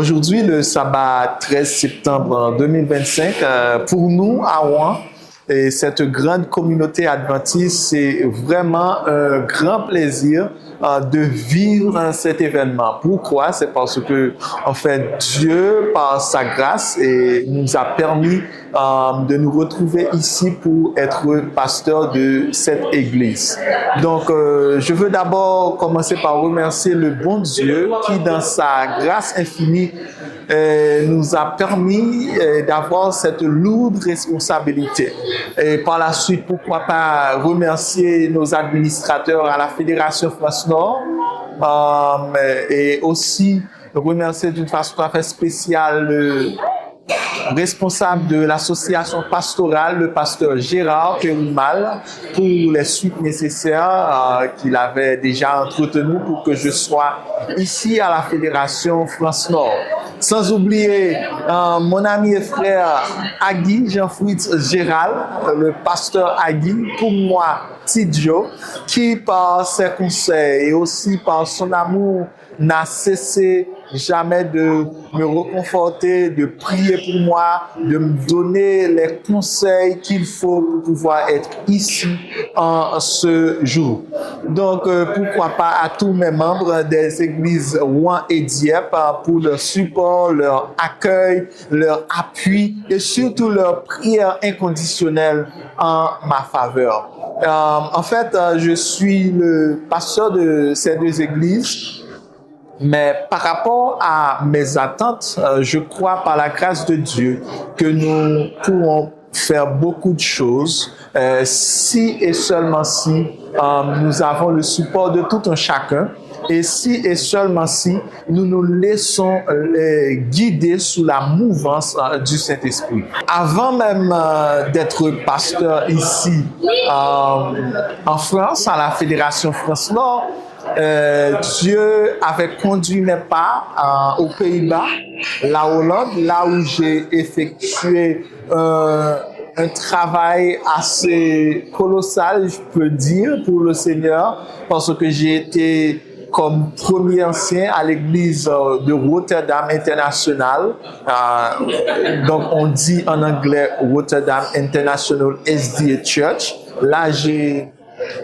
Aujourd'hui, le sabbat 13 septembre 2025, pour nous, à Rouen, et cette grande communauté adventiste, c'est vraiment un grand plaisir de vivre cet événement. Pourquoi? C'est parce que, en fait, Dieu, par sa grâce, nous a permis de nous retrouver ici pour être pasteur de cette église. Donc, je veux d'abord commencer par remercier le bon Dieu qui, dans sa grâce infinie, nous a permis d'avoir cette lourde responsabilité. Et par la suite, pourquoi pas remercier nos administrateurs à la Fédération France Nord et aussi remercier d'une façon tout à fait spéciale le responsable de l'association pastorale, le pasteur Gérard Perumal, pour les suites nécessaires qu'il avait déjà entretenues pour que je sois ici à la Fédération France Nord. Sans oublier mon ami et frère Agui, Jean-Fritz Gérald, le pasteur Agui, pour moi, Tidjo, qui par ses conseils et aussi par son amour n'a cessé jamais de me réconforter, de prier pour moi, de me donner les conseils qu'il faut pour pouvoir être ici en ce jour. Donc, pourquoi pas à tous mes membres des églises Rouen et Dieppe pour leur support, leur accueil, leur appui et surtout leur prière inconditionnelle en ma faveur. En fait, je suis le pasteur de ces deux églises. Mais par rapport à mes attentes, je crois par la grâce de Dieu que nous pourrons faire beaucoup de choses si et seulement si nous avons le support de tout un chacun et si et seulement si nous nous laissons guider sous la mouvance du Saint-Esprit. Avant même d'être pasteur ici en France, à la Fédération France Nord, Dieu avait conduit mes pas aux Pays-Bas, la Hollande, là où j'ai effectué un travail assez colossal, je peux dire, pour le Seigneur, parce que j'ai été comme premier ancien à l'église de Rotterdam International. Donc, on dit en anglais Rotterdam International SDA Church. Là, j'ai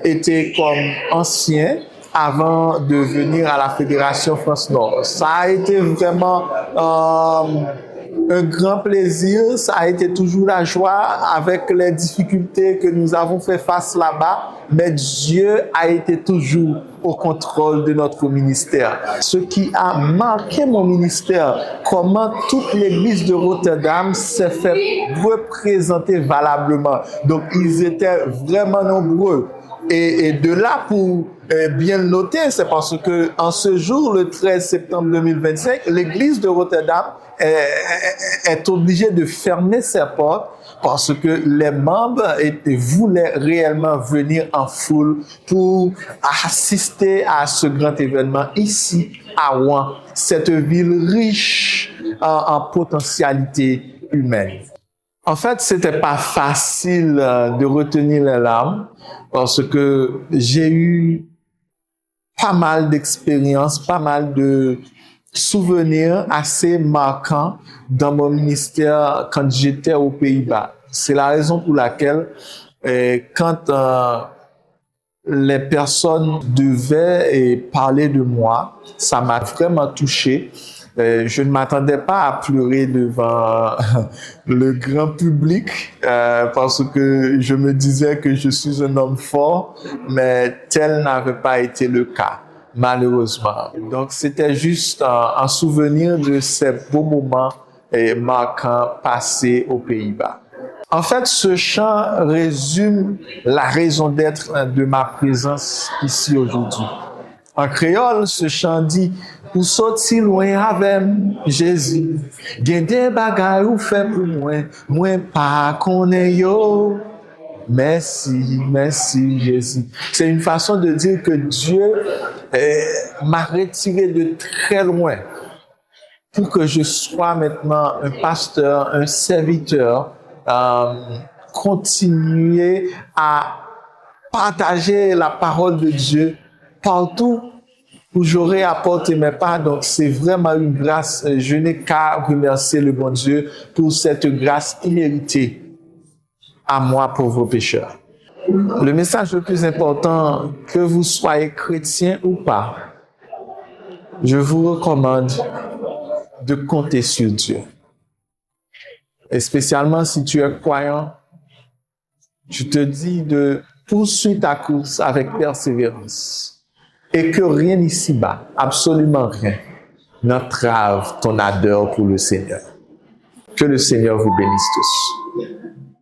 été comme ancien avant de venir à la Fédération France Nord. Ça a été vraiment un grand plaisir, ça a été toujours la joie avec les difficultés que nous avons fait face là-bas, mais Dieu a été toujours au contrôle de notre ministère. Ce qui a marqué mon ministère, comment toute l'église de Rotterdam s'est fait représenter valablement. Donc, ils étaient vraiment nombreux. Et de là, pour bien le noter, c'est parce que en ce jour, le 13 septembre 2025, l'église de Rotterdam est obligée de fermer ses portes parce que les membres voulaient réellement venir en foule pour assister à ce grand événement ici à Rouen, cette ville riche en potentialité humaine. En fait, c'était pas facile de retenir les larmes parce que j'ai eu pas mal d'expériences, pas mal de souvenirs assez marquants dans mon ministère quand j'étais aux Pays-Bas. C'est la raison pour laquelle quand les personnes devaient parler de moi, ça m'a vraiment touché. Je ne m'attendais pas à pleurer devant le grand public parce que je me disais que je suis un homme fort, mais tel n'avait pas été le cas, malheureusement. Donc, c'était juste un souvenir de ces beaux moments marquants passés aux Pays-Bas. En fait, ce chant résume la raison d'être de ma présence ici aujourd'hui. En créole, ce chant dit « Pour sortir loin avec Jésus, gen des bagay ou fait pour moi pas connaît yo. Merci, merci Jésus. » C'est une façon de dire que Dieu m'a retiré de très loin pour que je sois maintenant un pasteur, un serviteur, continuer à partager la parole de Dieu partout où j'aurais apporté mes pas. Donc, c'est vraiment une grâce. Je n'ai qu'à remercier le bon Dieu pour cette grâce imméritée à moi, pauvre pécheur. Le message le plus important, que vous soyez chrétien ou pas, je vous recommande de compter sur Dieu. Et spécialement si tu es croyant, je te dis de poursuivre ta course avec persévérance. Et que rien ici-bas, absolument rien, n'entrave ton ardeur pour le Seigneur. Que le Seigneur vous bénisse tous.